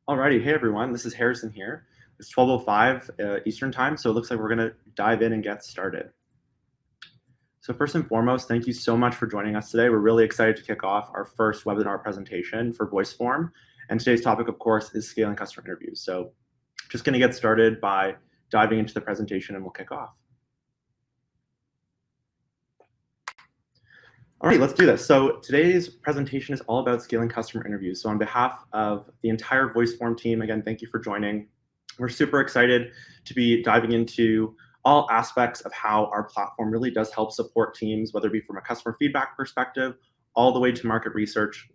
Alrighty, hey everyone, this is Harrison here. It's 12:05 Eastern time, so it looks like we're going to dive in and get started. So first and foremost, thank you so much for joining us today. We're really excited to kick off our first webinar presentation for Voiceform. And today's topic, of course, is scaling customer interviews. So just going to get started by diving into the presentation and we'll kick off. All right, let's do this. So today's presentation is all about scaling customer interviews. So on behalf of the entire Voiceform team, again, thank you for joining. We're super excited to be diving into all aspects of how our platform really does help support teams, whether it be from a customer feedback perspective, all the way to market research,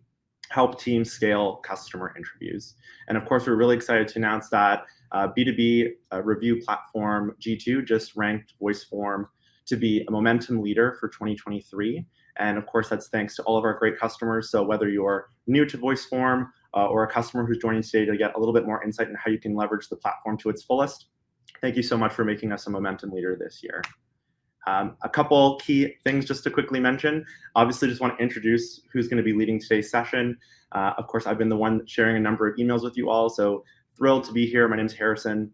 help teams scale customer interviews. And of course, we're really excited to announce that B2B review platform G2 just ranked Voiceform to be a momentum leader for 2023. And of course, that's thanks to all of our great customers. So whether you're new to Voiceform or a customer who's joining today to get a little bit more insight on how you can leverage the platform to its fullest, thank you so much for making us a momentum leader this year. A couple key things just to quickly mention. Obviously, just want to introduce who's going to be leading today's session. Of course, I've been the one sharing a number of emails with you all, so thrilled to be here. My name is Harrison.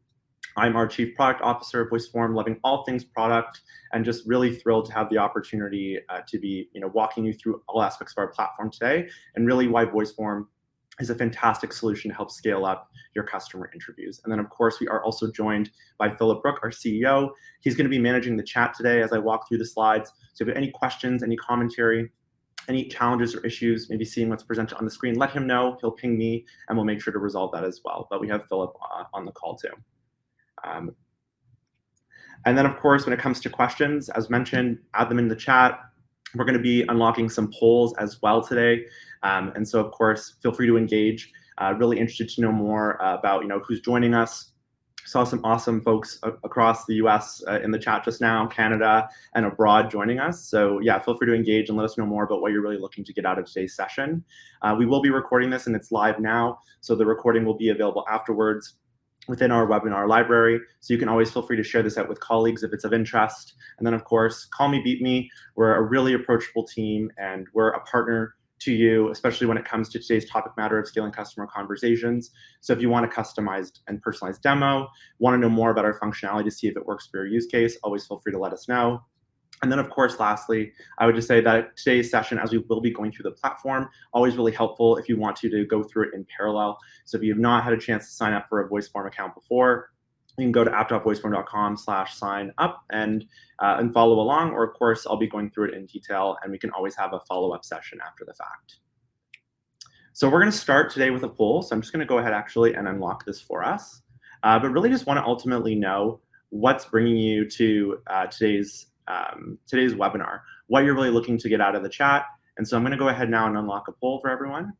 I'm our Chief Product Officer of Voiceform, loving all things product, and just really thrilled to have the opportunity to be walking you through all aspects of our platform today, and really why Voiceform is a fantastic solution to help scale up your customer interviews. And then, of course, we are also joined by Philip Brook, our CEO. He's going to be managing the chat today as I walk through the slides. So if you have any questions, any commentary, any challenges or issues, maybe seeing what's presented on the screen, let him know. He'll ping me, and we'll make sure to resolve that as well. But we have Philip on the call too. And then, of course, when it comes to questions, as mentioned, add them in the chat. We're going to be unlocking some polls as well today. And so, of course, feel free to engage. Really interested to know more about who's joining us. Saw some awesome folks across the US in the chat just now, Canada and abroad joining us. So yeah, feel free to engage and let us know more about what you're really looking to get out of today's session. We will be recording this and it's live now. So the recording will be available afterwards within our webinar library. So you can always feel free to share this out with colleagues if it's of interest. And then, of course, call me, beat me. We're a really approachable team and we're a partner to you, especially when it comes to today's topic matter of scaling customer conversations. So if you want a customized and personalized demo, want to know more about our functionality to see if it works for your use case, always feel free to let us know. And then, of course, lastly, I would just say that today's session, as we will be going through the platform, always really helpful if you want to go through it in parallel. So if you have not had a chance to sign up for a Voiceform account before, you can go to app.voiceform.com/sign up and follow along. Or, of course, I'll be going through it in detail, and we can always have a follow-up session after the fact. So we're going to start today with a poll. So I'm just going to go ahead, actually, and unlock this for us. But really just want to ultimately know what's bringing you to today's webinar, what you're really looking to get out of the chat. And so I'm going to go ahead now and unlock a poll for everyone.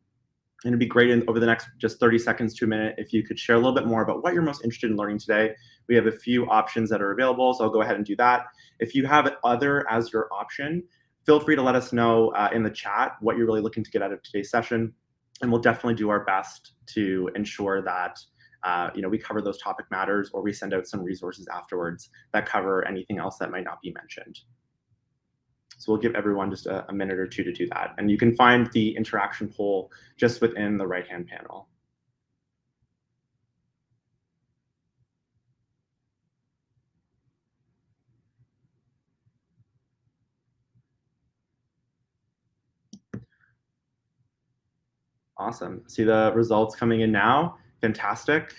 And it'd be great over the next just 30 seconds to a minute if you could share a little bit more about what you're most interested in learning today. We have a few options that are available, so I'll go ahead and do that. If you have other as your option, feel free to let us know in the chat what you're really looking to get out of today's session. And we'll definitely do our best to ensure that we cover those topic matters, or we send out some resources afterwards that cover anything else that might not be mentioned. So we'll give everyone just a minute or two to do that. And you can find the interaction poll just within the right-hand panel. Awesome. See the results coming in now. Fantastic.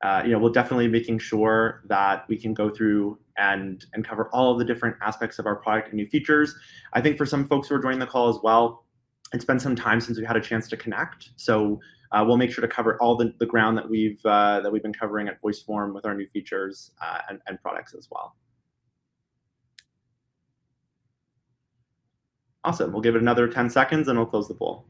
We'll definitely be making sure that we can go through and cover all of the different aspects of our product and new features. I think for some folks who are joining the call as well, it's been some time since we had a chance to connect. So we'll make sure to cover all the ground that we've been covering at Voiceform with our new features and products as well. Awesome. We'll give it another 10 seconds and we'll close the poll.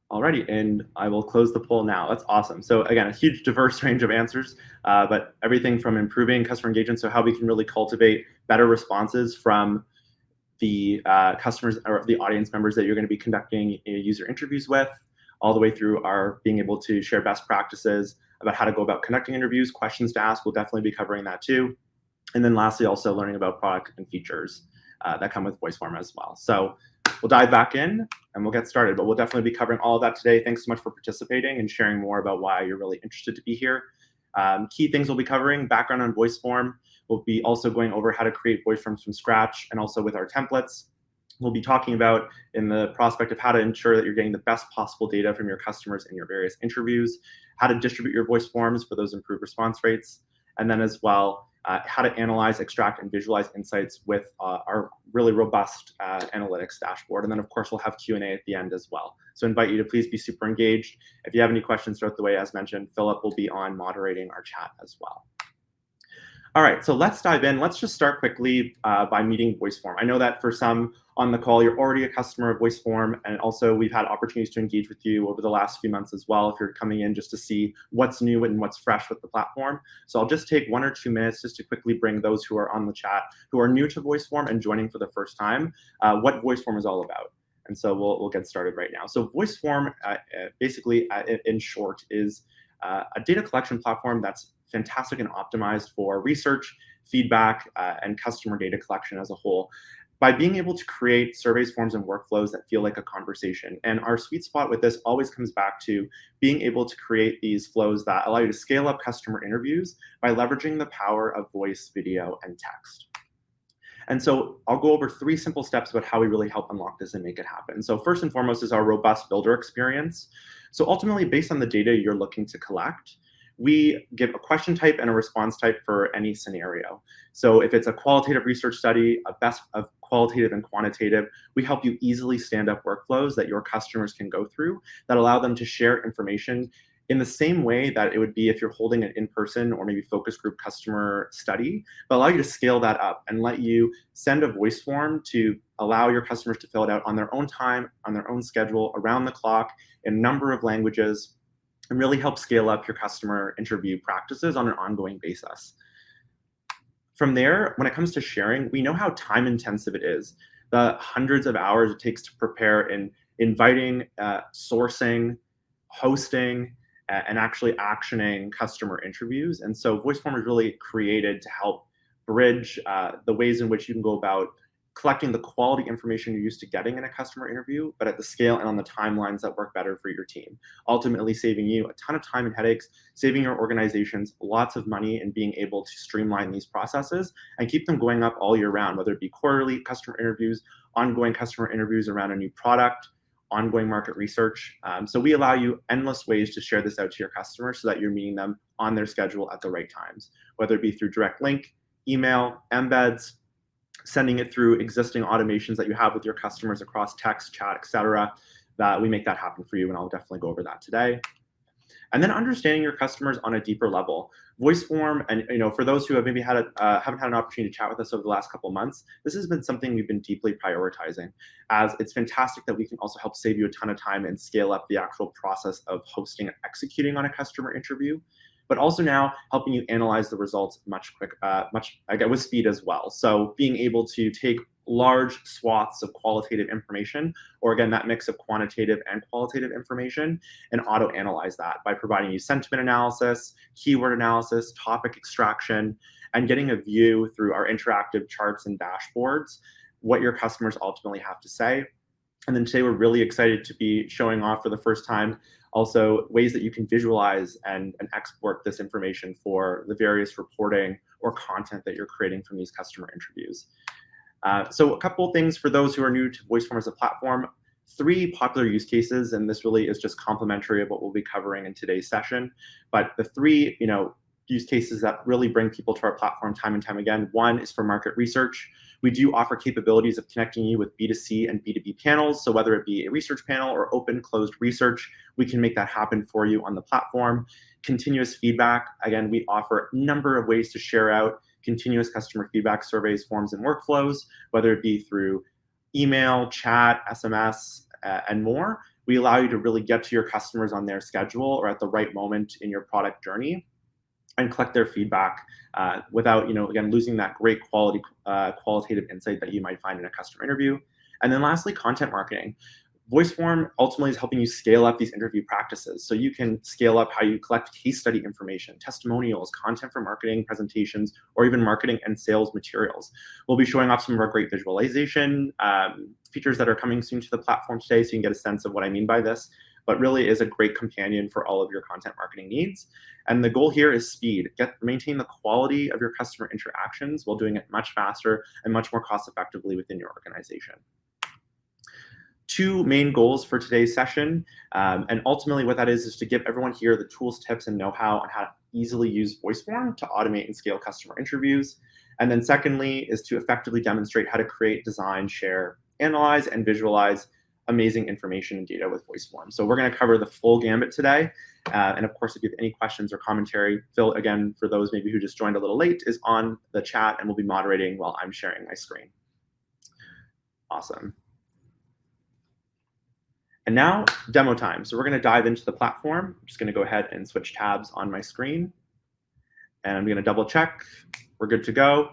Alrighty, and I will close the poll now. That's awesome. So again, a huge diverse range of answers, but everything from improving customer engagement, so how we can really cultivate better responses from the customers or the audience members that you're going to be conducting user interviews with, all the way through our being able to share best practices about how to go about conducting interviews, questions to ask. We'll definitely be covering that too. And then lastly, also learning about product and features that come with Voiceform as well. So we'll dive back in and we'll get started, but we'll definitely be covering all of that today. Thanks so much for participating and sharing more about why you're really interested to be here. Key things we'll be covering: background on Voiceform. We'll be also going over how to create Voiceforms from scratch and also with our templates. We'll be talking about in the prospect of how to ensure that you're getting the best possible data from your customers in your various interviews, how to distribute your voice forms for those improved response rates, and then as well, how to analyze, extract, and visualize insights with our really robust analytics dashboard. And then, of course, we'll have Q&A at the end as well. So I invite you to please be super engaged. If you have any questions throughout the way, as mentioned, Philip will be on moderating our chat as well. All right, so let's dive in. Let's just start quickly by meeting Voiceform. I know that for some on the call, you're already a customer of Voiceform, and also we've had opportunities to engage with you over the last few months as well if you're coming in just to see what's new and what's fresh with the platform. So I'll just take 1 or 2 minutes just to quickly bring those who are on the chat who are new to Voiceform and joining for the first time what Voiceform is all about. And so we'll get started right now. So Voiceform, basically, in short, is a data collection platform that's fantastic and optimized for research, feedback, and customer data collection as a whole, by being able to create surveys, forms, and workflows that feel like a conversation. And our sweet spot with this always comes back to being able to create these flows that allow you to scale up customer interviews by leveraging the power of voice, video, and text. And so I'll go over 3 simple steps about how we really help unlock this and make it happen. So first and foremost is our robust builder experience. So ultimately, based on the data you're looking to collect, we give a question type and a response type for any scenario. So if it's a qualitative research study, a best of qualitative and quantitative, we help you easily stand up workflows that your customers can go through that allow them to share information in the same way that it would be if you're holding an in-person or maybe focus group customer study, but allow you to scale that up and let you send a voice form to allow your customers to fill it out on their own time, on their own schedule, around the clock, in a number of languages, and really help scale up your customer interview practices on an ongoing basis. From there, when it comes to sharing, we know how time intensive it is. The hundreds of hours it takes to prepare in inviting, sourcing, hosting, and actually actioning customer interviews. And so Voiceform is really created to help bridge the ways in which you can go about collecting the quality information you're used to getting in a customer interview, but at the scale and on the timelines that work better for your team. Ultimately saving you a ton of time and headaches, saving your organizations lots of money, and being able to streamline these processes and keep them going up all year round, whether it be quarterly customer interviews, ongoing customer interviews around a new product, ongoing market research. So we allow you endless ways to share this out to your customers so that you're meeting them on their schedule at the right times, whether it be through direct link, email, embeds, sending it through existing automations that you have with your customers across text, chat, etc. That we make that happen for you, and I'll definitely go over that today. And then understanding your customers on a deeper level. Voiceform, and for those who have maybe haven't had an opportunity to chat with us over the last couple of months, this has been something we've been deeply prioritizing, as it's fantastic that we can also help save you a ton of time and scale up the actual process of hosting and executing on a customer interview, but also now helping you analyze the results much with speed as well. So being able to take large swaths of qualitative information, or again, that mix of quantitative and qualitative information, and auto-analyze that by providing you sentiment analysis, keyword analysis, topic extraction, and getting a view through our interactive charts and dashboards, what your customers ultimately have to say. And then today we're really excited to be showing off for the first time also ways that you can visualize and export this information for the various reporting or content that you're creating from these customer interviews. So a couple of things for those who are new to Voiceform as a platform. 3 popular use cases, and this really is just complementary of what we'll be covering in today's session. But the 3 use cases that really bring people to our platform time and time again. 1 is for market research. We do offer capabilities of connecting you with B2C and B2B panels. So whether it be a research panel or open closed research, we can make that happen for you on the platform. Continuous feedback. Again, we offer a number of ways to share out continuous customer feedback surveys, forms, and workflows, whether it be through email, chat, SMS, and more. We allow you to really get to your customers on their schedule or at the right moment in your product journey and collect their feedback without, again, losing that great qualitative insight that you might find in a customer interview. And then lastly, content marketing. Voiceform ultimately is helping you scale up these interview practices. So you can scale up how you collect case study information, testimonials, content for marketing presentations, or even marketing and sales materials. We'll be showing off some of our great visualization features that are coming soon to the platform today, so you can get a sense of what I mean by this, but really is a great companion for all of your content marketing needs. And the goal here is speed. Maintain the quality of your customer interactions while doing it much faster and much more cost effectively within your organization. Two main goals for today's session, and ultimately what that is to give everyone here the tools, tips, and know-how on how to easily use Voiceform to automate and scale customer interviews. And then secondly is to effectively demonstrate how to create, design, share, analyze, and visualize amazing information and data with Voiceform. So we're going to cover the full gambit today. And of course, if you have any questions or commentary, Phil, again, for those maybe who just joined a little late, is on the chat and will be moderating while I'm sharing my screen. Awesome. And now, demo time. So we're going to dive into the platform. I'm just going to go ahead and switch tabs on my screen. And I'm going to double check. We're good to go.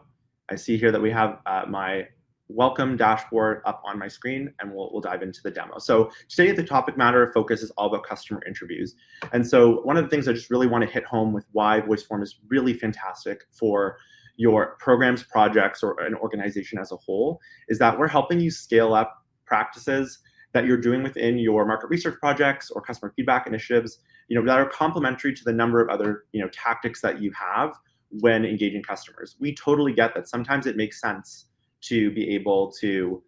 I see here that we have my welcome dashboard up on my screen, and we'll dive into the demo. So today, the topic matter of focus is all about customer interviews. And so one of the things I just really want to hit home with why Voiceform is really fantastic for your programs, projects, or an organization as a whole is that we're helping you scale up practices that you're doing within your market research projects or customer feedback initiatives, that are complementary to the number of other, tactics that you have when engaging customers. We totally get that sometimes it makes sense to be able to,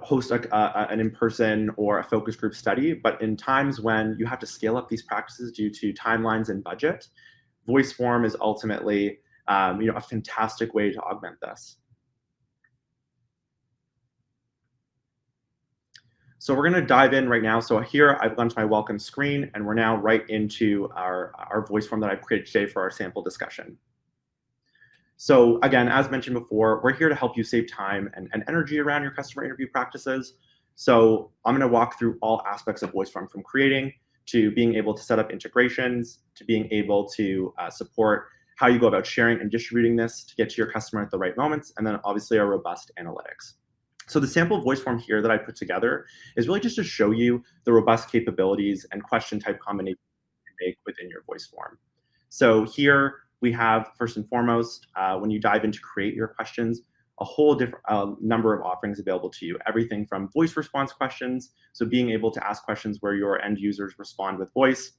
host an in-person or a focus group study, but in times when you have to scale up these practices due to timelines and budget, Voiceform is ultimately, a fantastic way to augment this. So we're going to dive in right now. So here I've gone to my welcome screen, and we're now right into our Voiceform that I've created today for our sample discussion. So again, as mentioned before, we're here to help you save time and energy around your customer interview practices. So I'm going to walk through all aspects of Voiceform, from creating to being able to set up integrations, to being able to support how you go about sharing and distributing this to get to your customer at the right moments, and then obviously our robust analytics. So the sample Voiceform here that I put together is really just to show you the robust capabilities and question type combinations you can make within your Voiceform. So here we have, first and foremost, when you dive into create your questions, a whole different number of offerings available to you. Everything from voice response questions, so being able to ask questions where your end users respond with voice,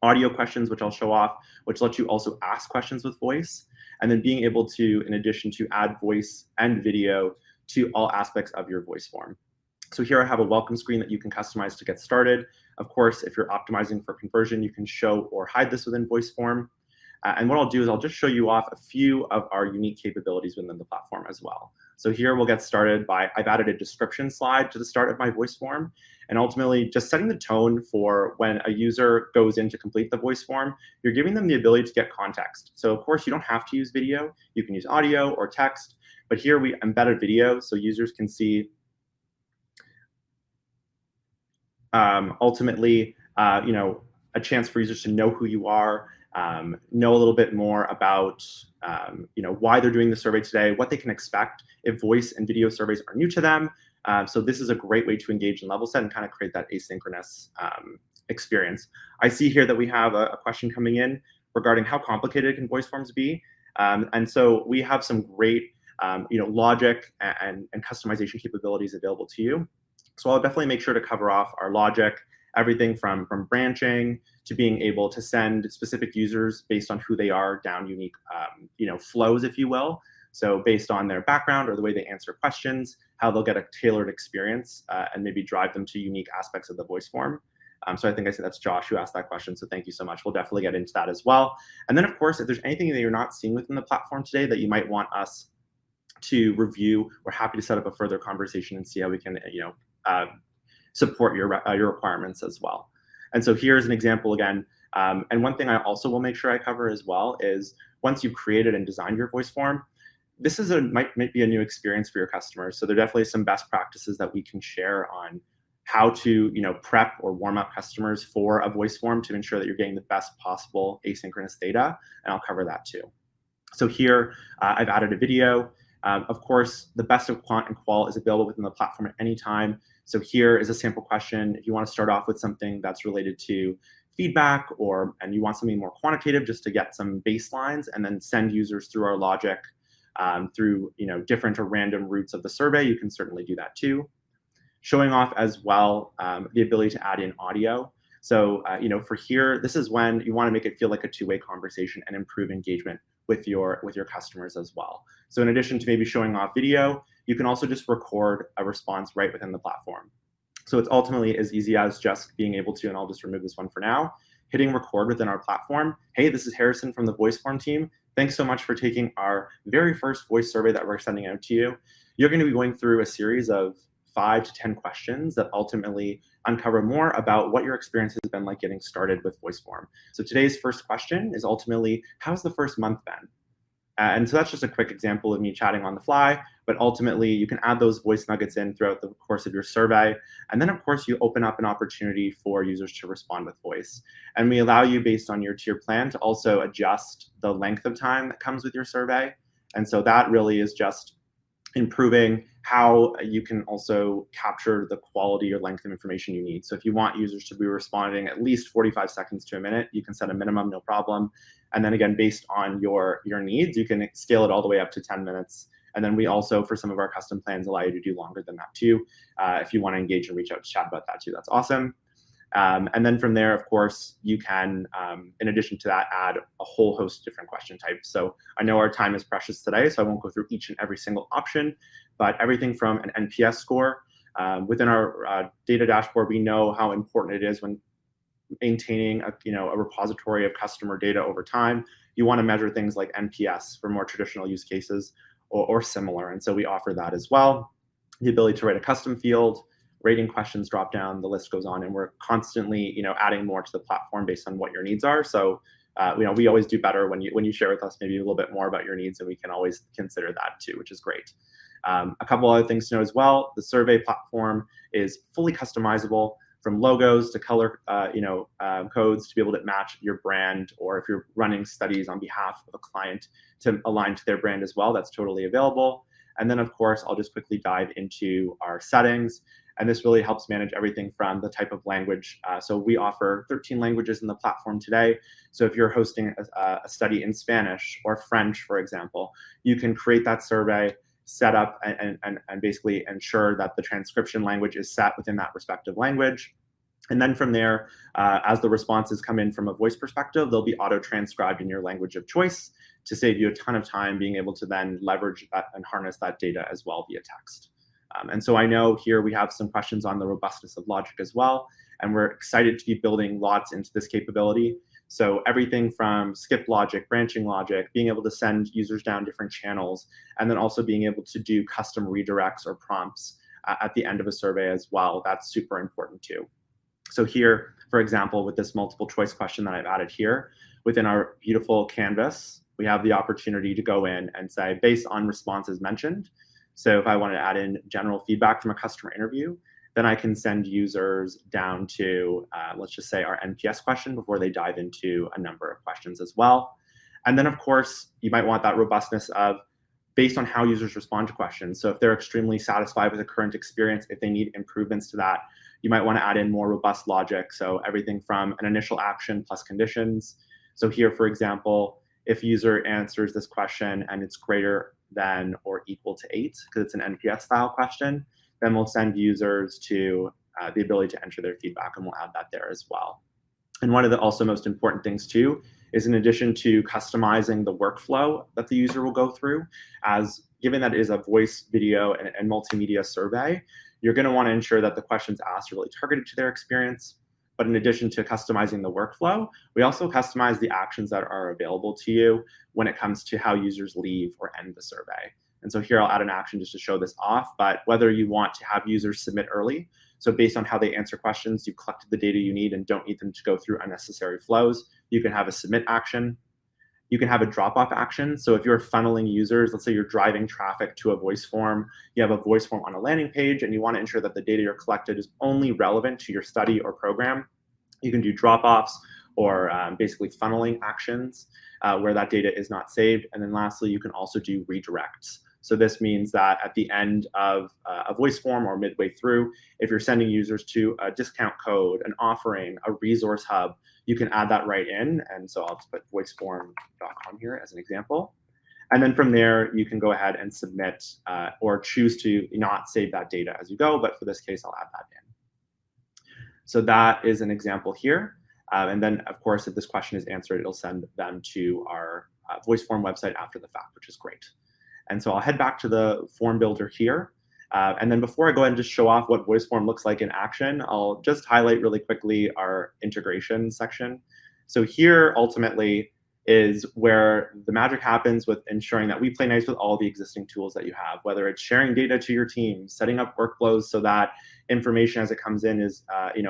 audio questions, which I'll show off, which lets you also ask questions with voice, and then being able to, in addition to add voice and video to all aspects of your Voiceform. So here I have a welcome screen that you can customize to get started. Of course, if you're optimizing for conversion, you can show or hide this within Voiceform. And what I'll do is I'll just show you off a few of our unique capabilities within the platform as well. So here we'll get started by, I've added a description slide to the start of my Voiceform, and ultimately just setting the tone for when a user goes in to complete the Voiceform, you're giving them the ability to get context. So of course you don't have to use video, you can use audio or text, but here we embedded video so users can see ultimately, a chance for users to know who you are, know a little bit more about, why they're doing the survey today, what they can expect if voice and video surveys are new to them. So this is a great way to engage and level set and kind of create that asynchronous experience. I see here that we have a question coming in regarding how complicated can voice forms be. And so we have some great logic and customization capabilities available to you. So I'll definitely make sure to cover off our logic, everything from branching to being able to send specific users based on who they are down unique flows, if you will. So based on their background or the way they answer questions, how they'll get a tailored experience and maybe drive them to unique aspects of the voice form. So I think I said that's Josh who asked that question. So thank you so much. We'll definitely get into that as well. And then of course, if there's anything that you're not seeing within the platform today that you might want us to review, we're happy to set up a further conversation and see how we can, support your requirements as well. And so here's an example again. And one thing I also will make sure I cover as well is once you've created and designed your voice form, this is might be a new experience for your customers. So there are definitely some best practices that we can share on how to prep or warm up customers for a voice form to ensure that you're getting the best possible asynchronous data. And I'll cover that too. So here I've added a video. Of course, the best of quant and qual is available within the platform at any time. So here is a sample question. If you want to start off with something that's related to feedback and you want something more quantitative just to get some baselines and then send users through our logic through different or random routes of the survey, you can certainly do that too. Showing off as well the ability to add in audio. So for here, this is when you want to make it feel like a two-way conversation and improve engagement with your customers as well. So in addition to maybe showing off video, you can also just record a response right within the platform. So it's ultimately as easy as just being able to, and I'll just remove this one for now, hitting record within our platform. Hey, this is Harrison from the Voiceform team. Thanks so much for taking our very first voice survey that we're sending out to you. You're going to be going through a series of 5 to 10 questions that ultimately uncover more about what your experience has been like getting started with Voiceform. So today's first question is ultimately, how's the first month been? And so that's just a quick example of me chatting on the fly, but ultimately you can add those voice nuggets in throughout the course of your survey. And then of course you open up an opportunity for users to respond with voice. And we allow you, based on your tier plan, to also adjust the length of time that comes with your survey. And so that really is just improving how you can also capture the quality or length of information you need. So if you want users to be responding at least 45 seconds to a minute, you can set a minimum, no problem. And then again, based on your needs, you can scale it all the way up to 10 minutes. And then we also, for some of our custom plans, allow you to do longer than that too. If you want to engage and reach out to chat about that too, that's awesome. And then from there, of course, you can, in addition to that, add a whole host of different question types. So I know our time is precious today, so I won't go through each and every single option, but everything from an NPS score. Within our data dashboard, we know how important it is when maintaining a repository of customer data over time. You want to measure things like NPS for more traditional use cases or similar. And so we offer that as well. The ability to write a custom field, rating questions drop down, the list goes on, and we're constantly adding more to the platform based on what your needs are. So we always do better when you share with us maybe a little bit more about your needs, and we can always consider that too, which is great. A couple other things to know as well: the survey platform is fully customizable, from logos to color codes to be able to match your brand, or if you're running studies on behalf of a client to align to their brand as well, that's totally available. And then of course, I'll just quickly dive into our settings. And this really helps manage everything from the type of language. So we offer 13 languages in the platform today. So if you're hosting a study in Spanish or French, for example, you can create that survey, set up and basically ensure that the transcription language is set within that respective language. And then from there, as the responses come in from a voice perspective, they'll be auto-transcribed in your language of choice to save you a ton of time being able to then leverage that and harness that data as well via text. And so I know here we have some questions on the robustness of logic as well, and we're excited to be building lots into this capability. So everything from skip logic, branching logic, being able to send users down different channels, and then also being able to do custom redirects or prompts at the end of a survey as well. That's super important too. So here, for example, with this multiple choice question that I've added here, within our beautiful canvas, we have the opportunity to go in and say, based on responses mentioned, so if I want to add in general feedback from a customer interview, then I can send users down to, let's just say, our NPS question before they dive into a number of questions as well. And then, of course, you might want that robustness of based on how users respond to questions. So if they're extremely satisfied with the current experience, if they need improvements to that, you might want to add in more robust logic. So everything from an initial action plus conditions. So here, for example, if user answers this question and it's greater than or equal to 8, because it's an NPS style question, then we'll send users to the ability to enter their feedback, and we'll add that there as well. And one of the also most important things too is, in addition to customizing the workflow that the user will go through, as given that it is a voice, video, and multimedia survey, you're going to want to ensure that the questions asked are really targeted to their experience. But in addition to customizing the workflow, we also customize the actions that are available to you when it comes to how users leave or end the survey. And so here I'll add an action just to show this off, but whether you want to have users submit early, so based on how they answer questions, you've collected the data you need and don't need them to go through unnecessary flows, you can have a submit action. You can have a drop-off action. So if you're funneling users, let's say you're driving traffic to a voice form, you have a voice form on a landing page, and you want to ensure that the data you're collected is only relevant to your study or program, you can do drop-offs or basically funneling actions where that data is not saved. And then lastly, you can also do redirects. So this means that at the end of a voice form or midway through, if you're sending users to a discount code, an offering, a resource hub, you can add that right in. And so I'll just put voiceform.com here as an example. And then from there, you can go ahead and submit or choose to not save that data as you go. But for this case, I'll add that in. So that is an example here. And then, of course, if this question is answered, it'll send them to our Voiceform website after the fact, which is great. And so I'll head back to the form builder here. And then before I go ahead and just show off what Voiceform looks like in action, I'll just highlight really quickly our integration section. So here, ultimately, is where the magic happens with ensuring that we play nice with all the existing tools that you have, whether it's sharing data to your team, setting up workflows so that information as it comes in is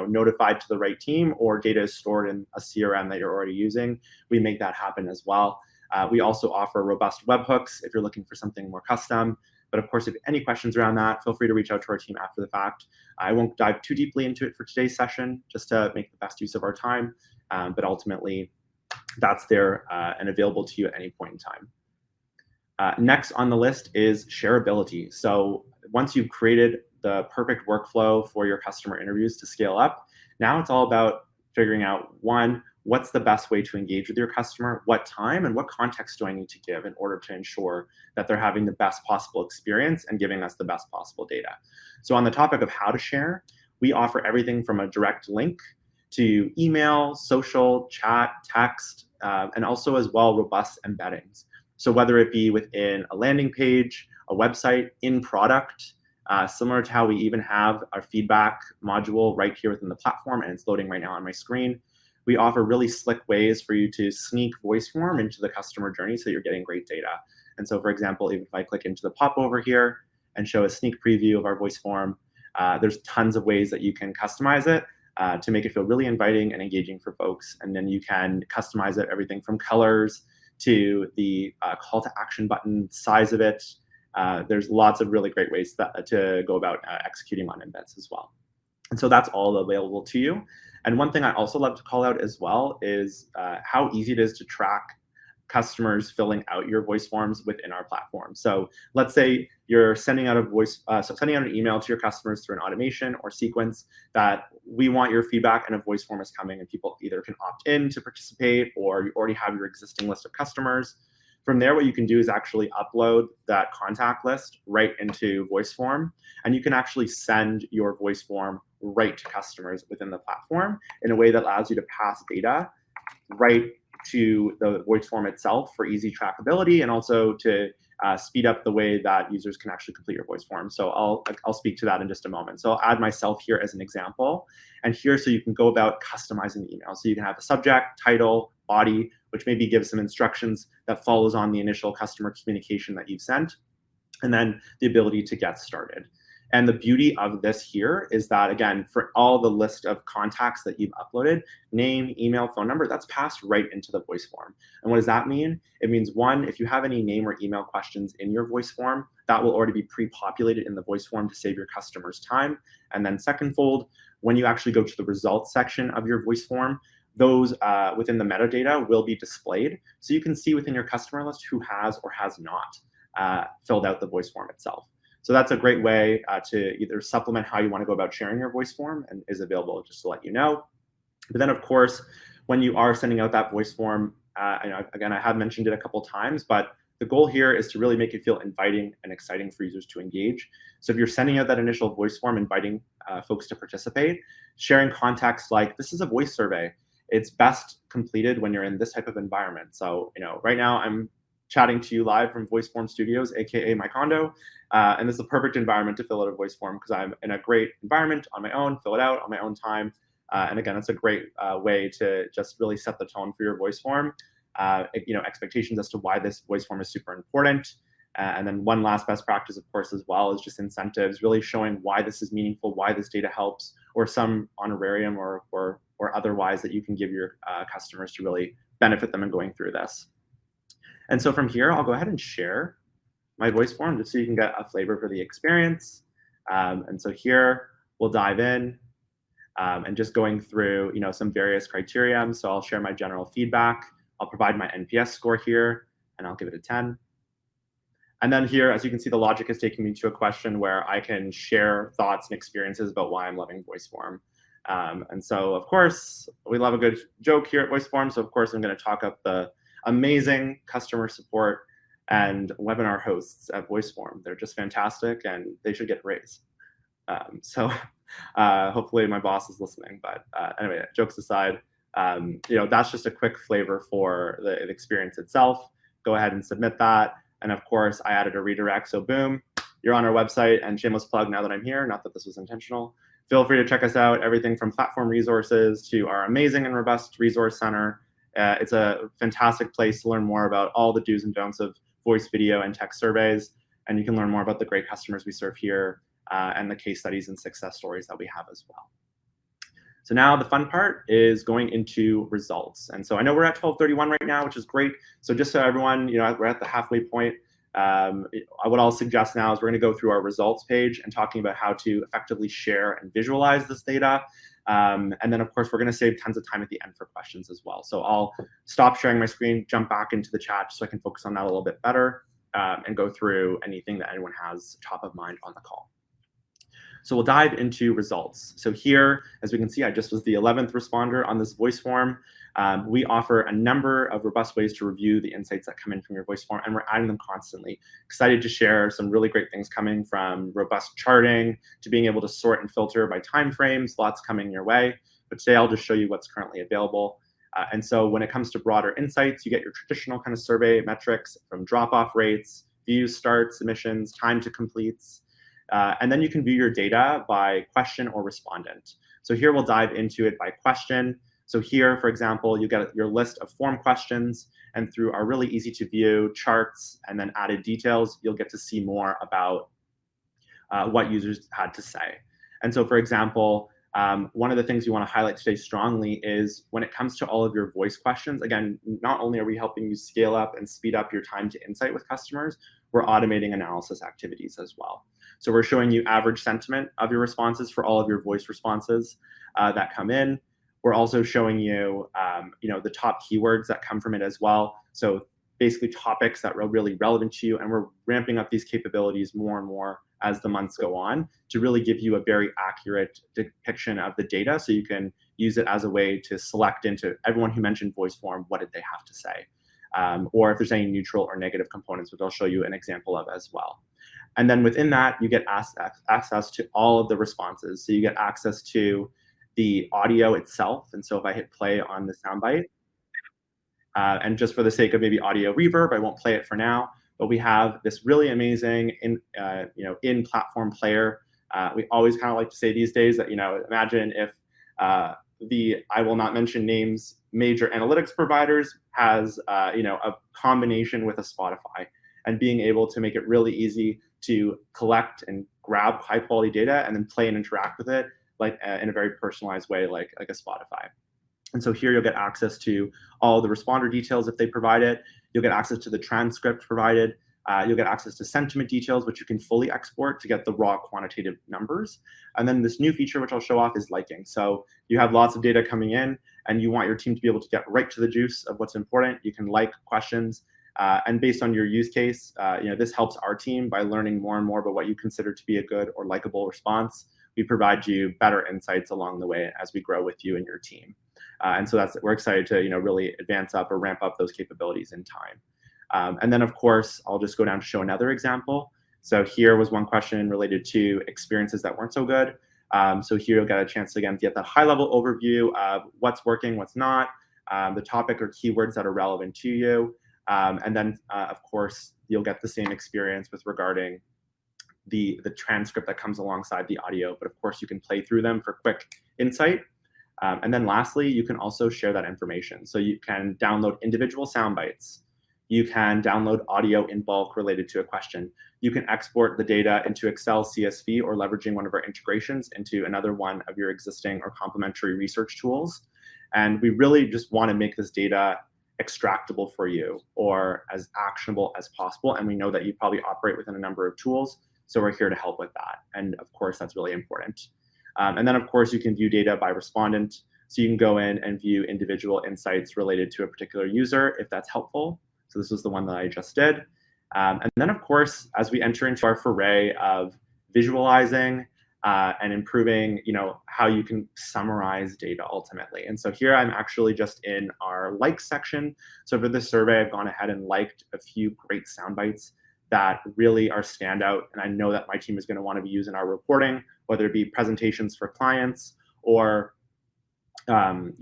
notified to the right team, or data is stored in a CRM that you're already using. We make that happen as well. We also offer robust webhooks if you're looking for something more custom. But of course, if any questions around that, feel free to reach out to our team after the fact. I won't dive too deeply into it for today's session, just to make the best use of our time. But ultimately, that's there and available to you at any point in time. Next on the list is shareability. So once you've created the perfect workflow for your customer interviews to scale up, now it's all about figuring out, one, what's the best way to engage with your customer, what time, and what context do I need to give in order to ensure that they're having the best possible experience and giving us the best possible data. So on the topic of how to share, we offer everything from a direct link to email, social, chat, text, and also as well robust embeddings. So whether it be within a landing page, a website, in product, similar to how we even have our feedback module right here within the platform, and it's loading right now on my screen, we offer really slick ways for you to sneak Voiceform into the customer journey so you're getting great data. And so, for example, even if I click into the popover here and show a sneak preview of our Voiceform, there's tons of ways that you can customize it to make it feel really inviting and engaging for folks. And then you can customize it, everything from colors to the call to action button, size of it. There's lots of really great ways to go about executing on embeds as well. And so that's all available to you. And one thing I also love to call out as well is how easy it is to track customers filling out your voice forms within our platform. So let's say you're sending out sending out an email to your customers through an automation or sequence that we want your feedback, and a voice form is coming, and people either can opt in to participate, or you already have your existing list of customers. From there, what you can do is actually upload that contact list right into Voiceform, and you can actually send your voice form right to customers within the platform in a way that allows you to pass data right to the voice form itself for easy trackability, and also to speed up the way that users can actually complete your voice form. So I'll speak to that in just a moment. So I'll add myself here as an example, and here so you can go about customizing the email. So you can have a subject, title, body, which maybe gives some instructions that follows on the initial customer communication that you've sent, and then the ability to get started. And the beauty of this here is that, again, for all the list of contacts that you've uploaded, name, email, phone number, that's passed right into the voice form. And what does that mean? It means, one, if you have any name or email questions in your voice form, that will already be pre-populated in the voice form to save your customers time. And then secondfold, when you actually go to the results section of your voice form, those within the metadata will be displayed. So you can see within your customer list who has or has not filled out the voice form itself. So that's a great way to either supplement how you want to go about sharing your voice form, and is available just to let you know. But then, of course, when you are sending out that voice form, again, I have mentioned it a couple times, but the goal here is to really make it feel inviting and exciting for users to engage. So if you're sending out that initial voice form, inviting folks to participate, sharing context like, this is a voice survey. It's best completed when you're in this type of environment. So, right now I'm chatting to you live from Voiceform Studios, aka my condo, and this is a perfect environment to fill out a voice form because I'm in a great environment on my own, fill it out on my own time. And again, it's a great way to just really set the tone for your voice form. Expectations as to why this voice form is super important. And then one last best practice, of course, as well, is just incentives, really showing why this is meaningful, why this data helps, or some honorarium or otherwise that you can give your customers to really benefit them in going through this. And so from here, I'll go ahead and share my voice form just so you can get a flavor for the experience. And so here we'll dive in and just going through some various criteria. So I'll share my general feedback. I'll provide my NPS score here, and I'll give it a 10. And then here, as you can see, the logic is taking me to a question where I can share thoughts and experiences about why I'm loving Voiceform. And so, of course, we love a good joke here at Voiceform. So, of course, I'm going to talk up the amazing customer support and webinar hosts at Voiceform. They're just fantastic, and they should get raised. So hopefully my boss is listening. But anyway, jokes aside, that's just a quick flavor for the experience itself. Go ahead and submit that. And of course, I added a redirect. So boom, you're on our website. And shameless plug now that I'm here, not that this was intentional. Feel free to check us out. Everything from platform resources to our amazing and robust resource center. It's a fantastic place to learn more about all the do's and don'ts of voice, video, and text surveys. And you can learn more about the great customers we serve here and the case studies and success stories that we have as well. So now the fun part is going into results. And so I know we're at 12:31 right now, which is great. So just so everyone, we're at the halfway point. What I'll suggest now is we're going to go through our results page and talking about how to effectively share and visualize this data. And then, of course, we're going to save tons of time at the end for questions as well. So I'll stop sharing my screen, jump back into the chat so I can focus on that a little bit better and go through anything that anyone has top of mind on the call. So we'll dive into results. So here, as we can see, I just was the 11th responder on this voice form. We offer a number of robust ways to review the insights that come in from your voice form, and we're adding them constantly. Excited to share some really great things coming from robust charting to being able to sort and filter by time frames, lots coming your way. But today I'll just show you what's currently available. And so when it comes to broader insights, you get your traditional kind of survey metrics from drop-off rates, views, starts, submissions, time to completes. And then you can view your data by question or respondent. So here we'll dive into it by question. So here, for example, you get your list of form questions, and through our really easy to view charts and then added details, you'll get to see more about what users had to say. And so, for example, one of the things you want to highlight today strongly is when it comes to all of your voice questions, again, not only are we helping you scale up and speed up your time to insight with customers, we're automating analysis activities as well. So we're showing you average sentiment of your responses for all of your voice responses that come in. We're also showing you, the top keywords that come from it as well. So basically topics that are really relevant to you, and we're ramping up these capabilities more and more as the months go on to really give you a very accurate depiction of the data, so you can use it as a way to select into everyone who mentioned voice form, what did they have to say? Or if there's any neutral or negative components, which I'll show you an example of as well. And then within that, you get access to all of the responses. So you get access to the audio itself. And so if I hit play on the soundbite, and just for the sake of maybe audio reverb, I won't play it for now, but we have this really amazing in-platform player. We always kind of like to say these days that, imagine if I will not mention names, major analytics providers has, a combination with a Spotify, and being able to make it really easy to collect and grab high quality data and then play and interact with it like in a very personalized way, like a Spotify. And so here you'll get access to all the responder details if they provide it. You'll get access to the transcript provided. You'll get access to sentiment details, which you can fully export to get the raw quantitative numbers. And then this new feature, which I'll show off, is liking. So you have lots of data coming in, and you want your team to be able to get right to the juice of what's important. You can like questions. And based on your use case, this helps our team by learning more and more about what you consider to be a good or likable response. We provide you better insights along the way as we grow with you and your team. And so we're excited to really advance up or ramp up those capabilities in time. And then, of course, I'll just go down to show another example. So here was one question related to experiences that weren't so good. So here you'll get a chance to, again, get that high-level overview of what's working, what's not, the topic or keywords that are relevant to you. And then, of course, you'll get the same experience with regarding the transcript that comes alongside the audio. But of course, you can play through them for quick insight. And then lastly, you can also share that information. So you can download individual sound bites. You can download audio in bulk related to a question. You can export the data into Excel, CSV, or leveraging one of our integrations into another one of your existing or complementary research tools. And we really just want to make this data extractable for you or as actionable as possible. And we know that you probably operate within a number of tools. So we're here to help with that. And of course, that's really important. And then, of course, you can view data by respondent. So you can go in and view individual insights related to a particular user if that's helpful. So this was the one that I just did. And then, of course, as we enter into our foray of visualizing and improving, how you can summarize data ultimately. And so here I'm actually just in our likes section. So for this survey, I've gone ahead and liked a few great sound bites that really are standout, and I know that my team is going to want to be using our reporting, whether it be presentations for clients or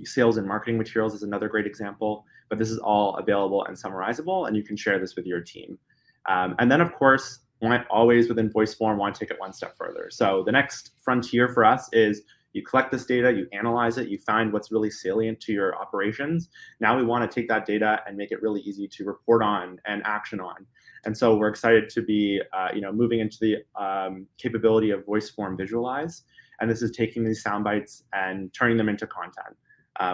sales and marketing materials is another great example. But this is all available and summarizable, and you can share this with your team. And then, of course, always within Voiceform, want to take it one step further. So the next frontier for us is you collect this data, you analyze it, you find what's really salient to your operations. Now we want to take that data and make it really easy to report on and action on. And so we're excited to be, moving into the capability of Voiceform Visualize. And this is taking these sound bites and turning them into content,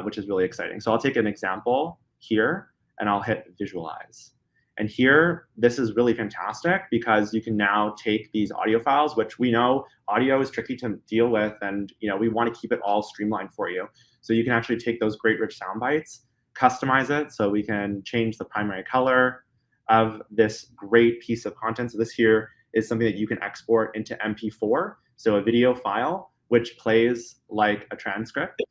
which is really exciting. So I'll take an example here, and I'll hit Visualize. And here, this is really fantastic because you can now take these audio files, which we know audio is tricky to deal with, and we want to keep it all streamlined for you. So you can actually take those great rich sound bites, customize it, so we can change the primary color of this great piece of content. So this here is something that you can export into MP4, so a video file, which plays like a transcript.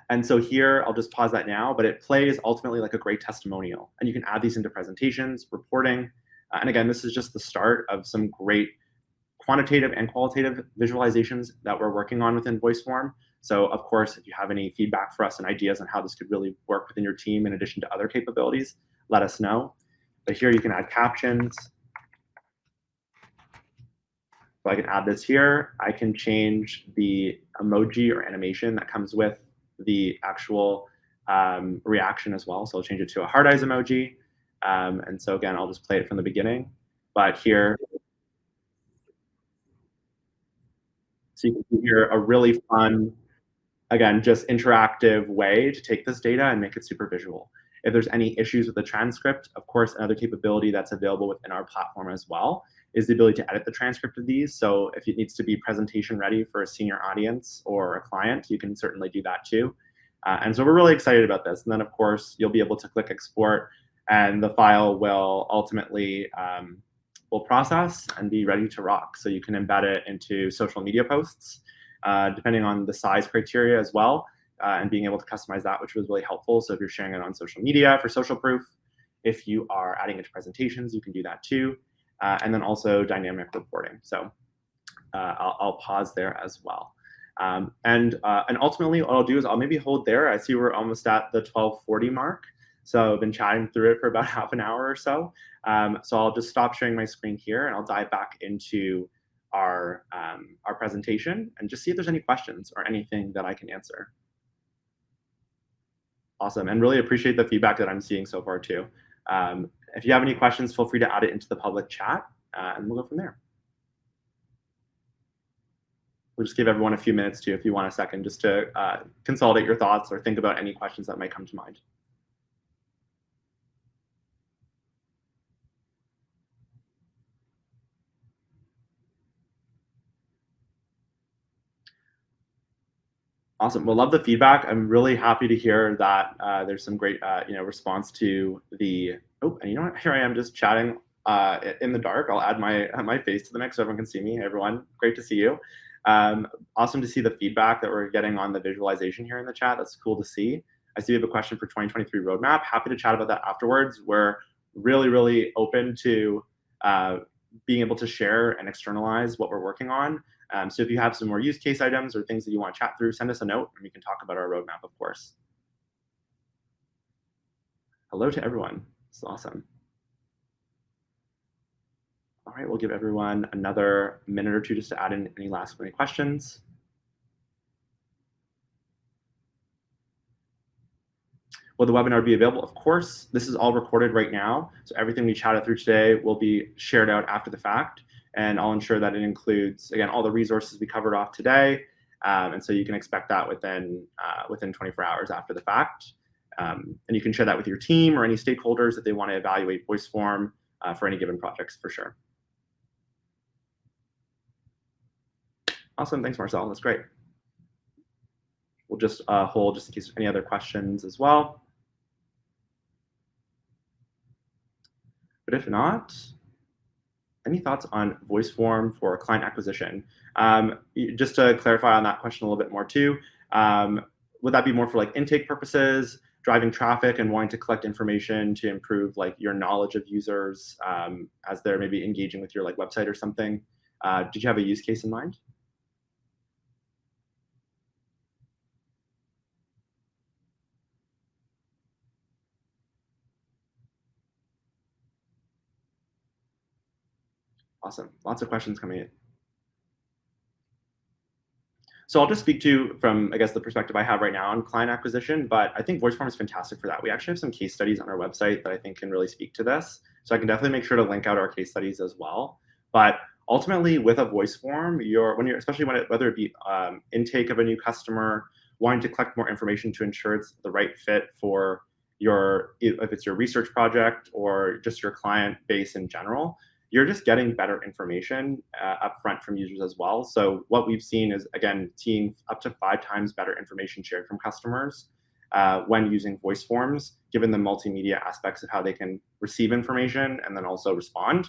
And so here, I'll just pause that now, but it plays ultimately like a great testimonial. And you can add these into presentations, reporting. And again, this is just the start of some great quantitative and qualitative visualizations that we're working on within Voiceform. So of course, if you have any feedback for us and ideas on how this could really work within your team in addition to other capabilities, let us know. But here you can add captions. So I can add this here. I can change the emoji or animation that comes with the actual reaction as well. So I'll change it to a heart eyes emoji. And so again, I'll just play it from the beginning. But here, so you can see here a really fun, again, just interactive way to take this data and make it super visual. If there's any issues with the transcript, of course, another capability that's available within our platform as well is the ability to edit the transcript of these. So if it needs to be presentation ready for a senior audience or a client, you can certainly do that too. And so we're really excited about this. And then, of course, you'll be able to click export, and the file will ultimately will process and be ready to rock. So you can embed it into social media posts, depending on the size criteria as well, and being able to customize that, which was really helpful. So if you're sharing it on social media for social proof, if you are adding it to presentations, you can do that too. And then also dynamic reporting. So I'll pause there as well. And ultimately, what I'll do is I'll maybe hold there. I see we're almost at the 12:40 mark. So I've been chatting through it for about half an hour or so. So I'll just stop sharing my screen here, and I'll dive back into our presentation and just see if there's any questions or anything that I can answer. Awesome, and really appreciate the feedback that I'm seeing so far too. If you have any questions, feel free to add it into the public chat, and we'll go from there. We'll just give everyone a few minutes too, if you want a second, just to consolidate your thoughts or think about any questions that might come to mind. Awesome. Well, love the feedback. I'm really happy to hear that there's some great, response to the. Oh, and you know what? Here I am just chatting in the dark. I'll add my face to the mix so everyone can see me. Hey, everyone, great to see you. Awesome to see the feedback that we're getting on the visualization here in the chat. That's cool to see. I see we have a question for 2023 roadmap. Happy to chat about that afterwards. We're really, really open to being able to share and externalize what we're working on. So if you have some more use case items or things that you want to chat through, send us a note and we can talk about our roadmap, of course. Hello to everyone. It's awesome. All right, we'll give everyone another minute or two just to add in any last minute questions. Will the webinar be available? Of course, this is all recorded right now. So everything we chatted through today will be shared out after the fact. And I'll ensure that it includes, again, all the resources we covered off today. And so you can expect that within 24 hours after the fact. And you can share that with your team or any stakeholders that they want to evaluate Voiceform for any given projects for sure. Awesome, thanks Marcel, that's great. We'll just hold just in case there's any other questions as well. But if not, any thoughts on Voiceform for client acquisition? Just to clarify on that question a little bit more too, would that be more for like intake purposes, driving traffic and wanting to collect information to improve like your knowledge of users as they're maybe engaging with your like website or something? Did you have a use case in mind? Awesome. Lots of questions coming in. So I'll just speak to from, I guess, the perspective I have right now on client acquisition, but I think Voiceform is fantastic for that. We actually have some case studies on our website that I think can really speak to this. So I can definitely make sure to link out our case studies as well. But ultimately, with a Voiceform, especially whether it be intake of a new customer, wanting to collect more information to ensure it's the right fit for if it's your research project or just your client base in general, you're just getting better information upfront from users as well. So what we've seen is, again, seeing up to 5 times better information shared from customers when using voice forms, given the multimedia aspects of how they can receive information and then also respond.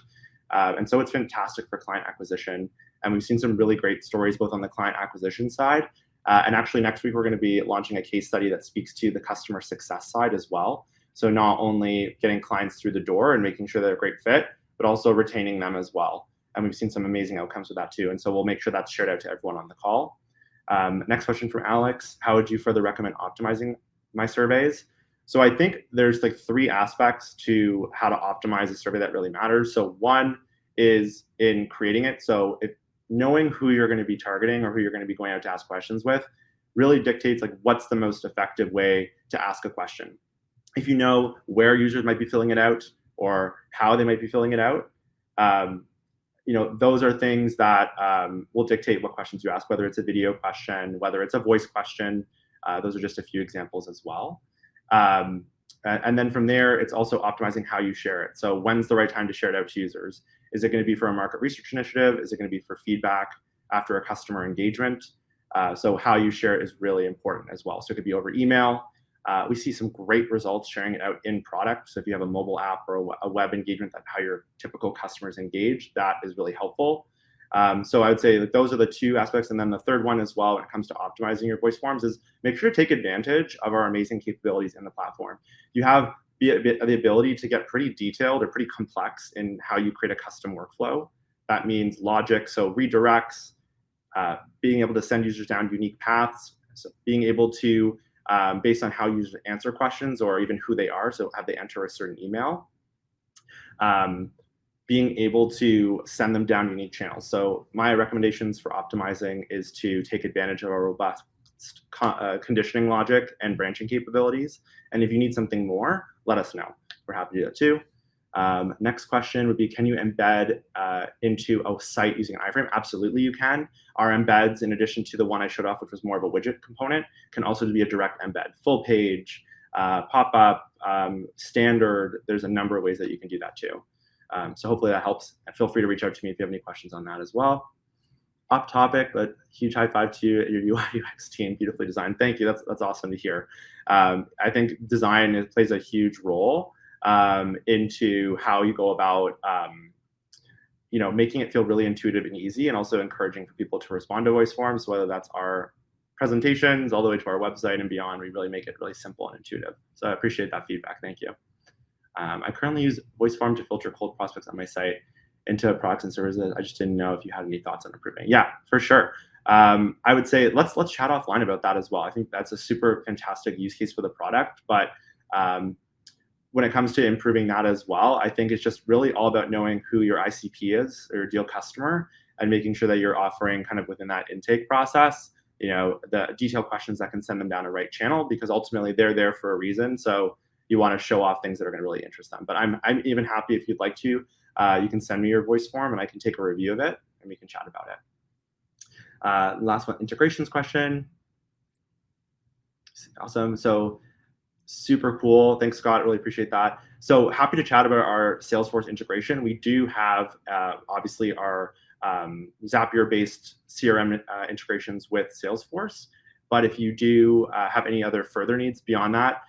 And so it's fantastic for client acquisition. And we've seen some really great stories both on the client acquisition side. And actually next week, we're going to be launching a case study that speaks to the customer success side as well. So not only getting clients through the door and making sure they're a great fit, but also retaining them as well. And we've seen some amazing outcomes with that too. And so we'll make sure that's shared out to everyone on the call. Next question from Alex. How would you further recommend optimizing my surveys? So I think there's like 3 aspects to how to optimize a survey that really matters. So one is in creating it. So if knowing who you're going to be targeting or who you're going to be going out to ask questions with really dictates like what's the most effective way to ask a question. If you know where users might be filling it out, or how they might be filling it out. Those are things that will dictate what questions you ask, whether it's a video question, whether it's a voice question. Those are just a few examples as well. And then from there, it's also optimizing how you share it. So when's the right time to share it out to users? Is it going to be for a market research initiative? Is it going to be for feedback after a customer engagement? So how you share it is really important as well. So it could be over email. We see some great results sharing it out in product. So if you have a mobile app or a web engagement, that how your typical customers engage, that is really helpful. So I would say that those are the 2 aspects. And then the third one as well, when it comes to optimizing your voice forms, is make sure to take advantage of our amazing capabilities in the platform. You have the ability to get pretty detailed or pretty complex in how you create a custom workflow. That means logic, so redirects, being able to send users down unique paths, so being able to based on how users answer questions or even who they are. So have they enter a certain email, being able to send them down unique channels. So my recommendations for optimizing is to take advantage of our robust conditioning logic and branching capabilities. And if you need something more, let us know. We're happy to do that too. Next question would be, can you embed into a site using an iframe? Absolutely, you can. Our embeds, in addition to the one I showed off, which was more of a widget component, can also be a direct embed. Full page, pop-up, standard. There's a number of ways that you can do that too. So hopefully that helps. And feel free to reach out to me if you have any questions on that as well. Off topic, but huge high five to your UI UX team, beautifully designed. Thank you. That's awesome to hear. I think design plays a huge role into how you go about making it feel really intuitive and easy, and also encouraging for people to respond to voice forms, whether that's our presentations all the way to our website and beyond. We really make it really simple and intuitive. So I appreciate that feedback. Thank you. I currently use Voiceform to filter cold prospects on my site into products and services. I just didn't know if you had any thoughts on improving. Yeah, for sure. I would say let's chat offline about that as well. I think that's a super fantastic use case for the product. But when it comes to improving that as well, I think it's just really all about knowing who your ICP is, or your ideal customer, and making sure that you're offering kind of within that intake process, the detailed questions that can send them down a right channel, because ultimately they're there for a reason. So you want to show off things that are going to really interest them. But I'm even happy if you'd like to, you can send me your voice form and I can take a review of it and we can chat about it. Last one, integrations question. Awesome. So super cool. Thanks, Scott. Really appreciate that. So happy to chat about our Salesforce integration. We do have obviously our Zapier-based CRM integrations with Salesforce. But if you do have any other further needs beyond that,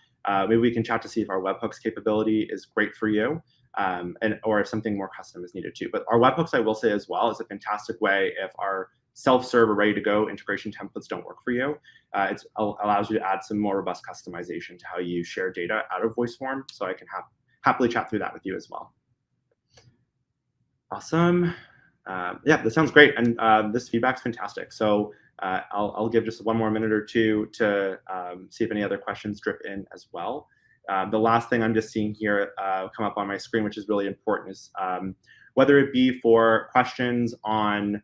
maybe we can chat to see if our webhooks capability is great for you. or if something more custom is needed too. But our webhooks, I will say as well, is a fantastic way if our self-serve or ready-to-go integration templates don't work for you. It allows you to add some more robust customization to how you share data out of Voiceform. So I can happily chat through that with you as well. Awesome. Yeah, that sounds great. And this feedback's fantastic. So I'll give just one more minute or two to see if any other questions drip in as well. The last thing I'm just seeing here come up on my screen, which is really important, is whether it be for questions on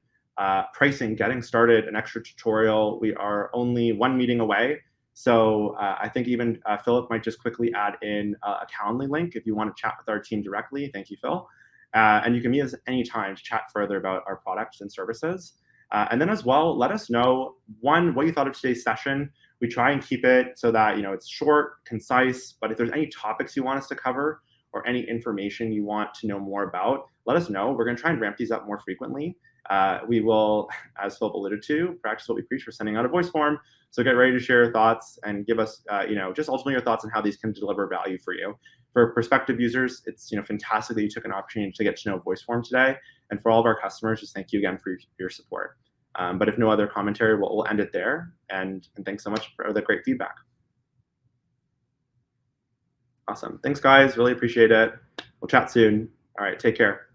pricing, getting started, an extra tutorial. We are only one meeting away. So I think even Philip might just quickly add in a Calendly link if you want to chat with our team directly. Thank you, Phil. And you can meet us anytime to chat further about our products and services. And then as well, let us know, one, what you thought of today's session. We try and keep it so that it's short, concise, but if there's any topics you want us to cover or any information you want to know more about, let us know. We're going to try and ramp these up more frequently. We will, as Philip alluded to, practice what we preach for sending out a voice form. So get ready to share your thoughts and give us, just ultimately your thoughts on how these can deliver value for you. For prospective users, it's fantastic that you took an opportunity to get to know Voiceform today. And for all of our customers, just thank you again for your support. But if no other commentary, we'll end it there. And thanks so much for the great feedback. Awesome. Thanks, guys. Really appreciate it. We'll chat soon. All right. Take care.